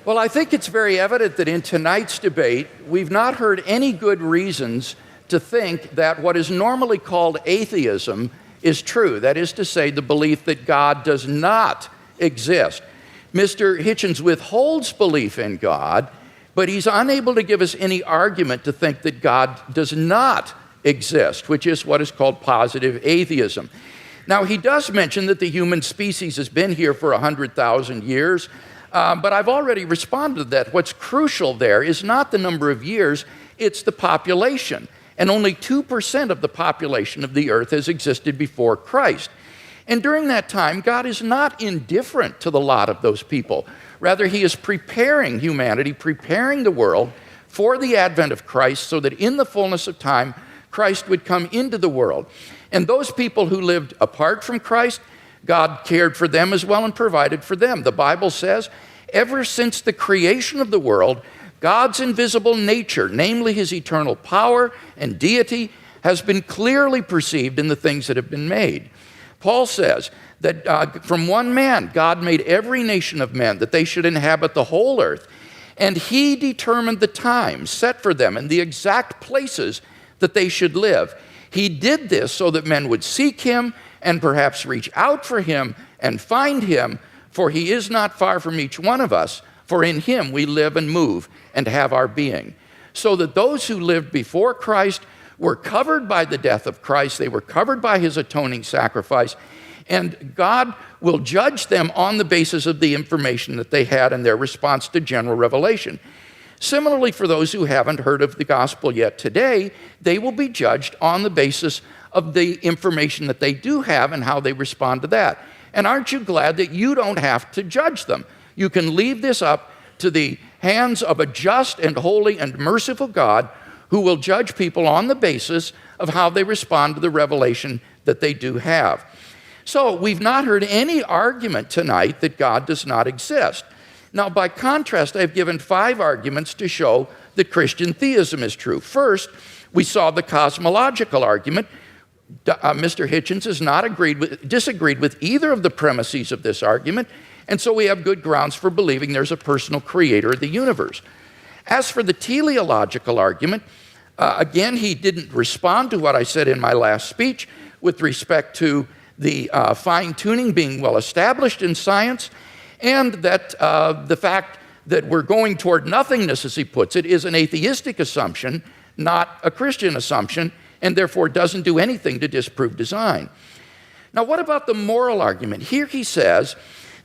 Well, I think it's very evident that in tonight's debate, we've not heard any good reasons to think that what is normally called atheism is true. That is to say, the belief that God does not exist. Mr. Hitchens withholds belief in God, but he's unable to give us any argument to think that God does not exist, which is what is called positive atheism. Now, he does mention that the human species has been here for 100,000 years, but I've already responded to that. What's crucial there is not the number of years, it's the population. And only 2% of the population of the earth has existed before Christ. And during that time, God is not indifferent to the lot of those people. Rather, he is preparing humanity, preparing the world for the advent of Christ so that in the fullness of time, Christ would come into the world. And those people who lived apart from Christ, God cared for them as well and provided for them. The Bible says, ever since the creation of the world, God's invisible nature, namely his eternal power and deity, has been clearly perceived in the things that have been made. Paul says that from one man, God made every nation of men, that they should inhabit the whole earth. And he determined the times set for them and the exact places that they should live. He did this so that men would seek him and perhaps reach out for him and find him, for he is not far from each one of us, for in him we live and move and have our being. So that those who lived before Christ were covered by the death of Christ, they were covered by his atoning sacrifice, and God will judge them on the basis of the information that they had in their response to general revelation. Similarly, for those who haven't heard of the gospel yet today, they will be judged on the basis of the information that they do have and how they respond to that. And aren't you glad that you don't have to judge them? You can leave this up to the hands of a just and holy and merciful God who will judge people on the basis of how they respond to the revelation that they do have. So we've not heard any argument tonight that God does not exist. Now, by contrast, I've given 5 arguments to show that Christian theism is true. First, we saw the cosmological argument. Mr. Hitchens has not disagreed with either of the premises of this argument, and so we have good grounds for believing there's a personal creator of the universe. As for the teleological argument, again, he didn't respond to what I said in my last speech with respect to the fine-tuning being well established in science, and that the fact that we're going toward nothingness, as he puts it, is an atheistic assumption, not a Christian assumption, and therefore doesn't do anything to disprove design. Now, what about the moral argument? Here he says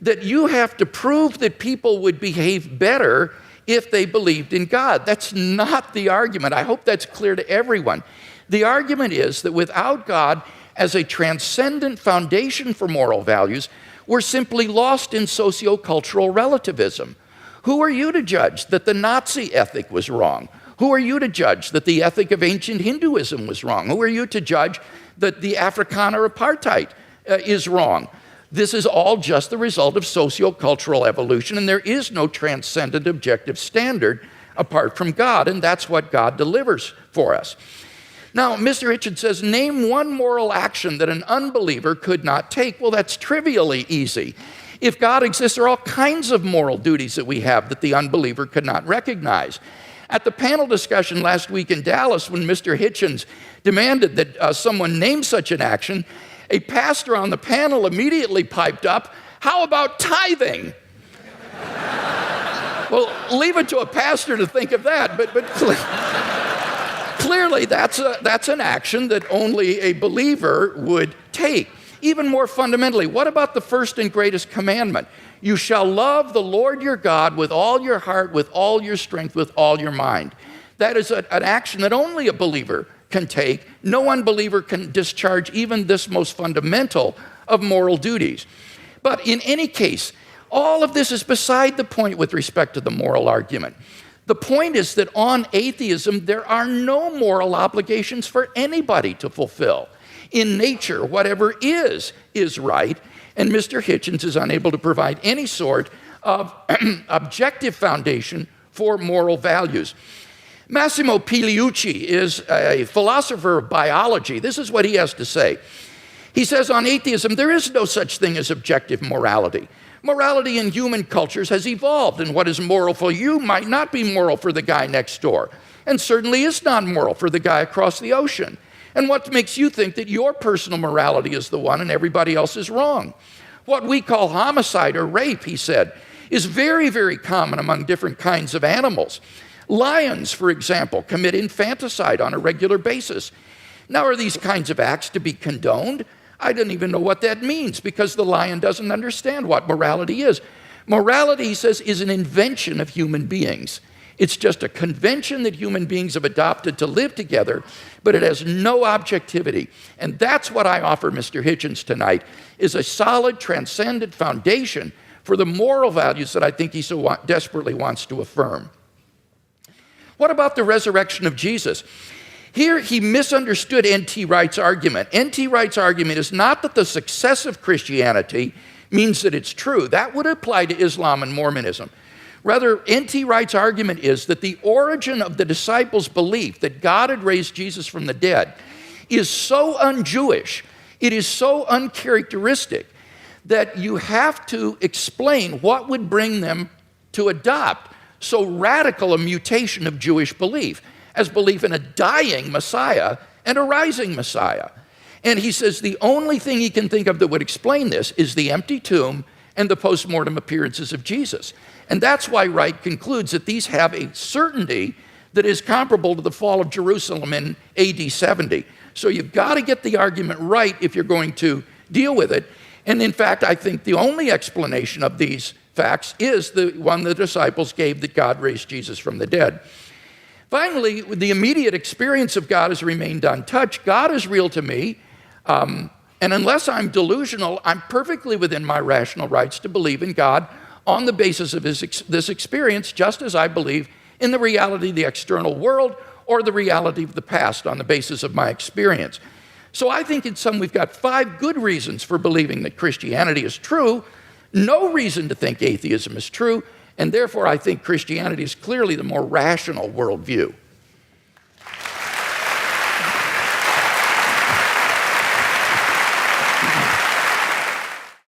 that you have to prove that people would behave better if they believed in God. That's not the argument. I hope that's clear to everyone. The argument is that without God as a transcendent foundation for moral values, we're simply lost in sociocultural relativism. Who are you to judge that the Nazi ethic was wrong? Who are you to judge that the ethic of ancient Hinduism was wrong? Who are you to judge that the Afrikaner apartheid is wrong? This is all just the result of sociocultural evolution, and there is no transcendent objective standard apart from God, and that's what God delivers for us. Now, Mr. Hitchens says, name one moral action that an unbeliever could not take. Well, that's trivially easy. If God exists, there are all kinds of moral duties that we have that the unbeliever could not recognize. At the panel discussion last week in Dallas, when Mr. Hitchens demanded that someone name such an action, a pastor on the panel immediately piped up, how about tithing? Well, leave it to a pastor to think of that, but clearly that's an action that only a believer would take. Even more fundamentally, what about the first and greatest commandment? You shall love the Lord your God with all your heart, with all your strength, with all your mind. That is an action that only a believer can take. No unbeliever can discharge even this most fundamental of moral duties. But in any case, all of this is beside the point with respect to the moral argument. The point is that on atheism, there are no moral obligations for anybody to fulfill. In nature, whatever is right, and Mr. Hitchens is unable to provide any sort of objective foundation for moral values. Massimo Pigliucci is a philosopher of biology. This is what he has to say. He says on atheism, there is no such thing as objective morality. Morality in human cultures has evolved, and what is moral for you might not be moral for the guy next door, and certainly is not moral for the guy across the ocean. And what makes you think that your personal morality is the one and everybody else is wrong? What we call homicide or rape, he said, is very, very common among different kinds of animals. Lions, for example, commit infanticide on a regular basis. Now, are these kinds of acts to be condoned? I don't even know what that means because the lion doesn't understand what morality is. Morality, he says, is an invention of human beings. It's just a convention that human beings have adopted to live together, but it has no objectivity. And that's what I offer Mr. Hitchens tonight, is a solid, transcendent foundation for the moral values that I think he so desperately wants to affirm. What about the resurrection of Jesus? Here, he misunderstood N.T. Wright's argument. N.T. Wright's argument is not that the success of Christianity means that it's true. That would apply to Islam and Mormonism. Rather, N.T. Wright's argument is that the origin of the disciples' belief that God had raised Jesus from the dead is so un-Jewish, it is so uncharacteristic, that you have to explain what would bring them to adopt so radical a mutation of Jewish belief as belief in a dying Messiah and a rising Messiah. And he says the only thing he can think of that would explain this is the empty tomb and the post-mortem appearances of Jesus. And that's why Wright concludes that these have a certainty that is comparable to the fall of Jerusalem in AD 70. So you've got to get the argument right if you're going to deal with it. And in fact, I think the only explanation of these facts is the one the disciples gave, that God raised Jesus from the dead. Finally, the immediate experience of God has remained untouched. God is real to me, and unless I'm delusional, I'm perfectly within my rational rights to believe in God on the basis of this experience, just as I believe in the reality of the external world or the reality of the past on the basis of my experience. So I think in sum we've got 5 good reasons for believing that Christianity is true, no reason to think atheism is true, and therefore I think Christianity is clearly the more rational worldview.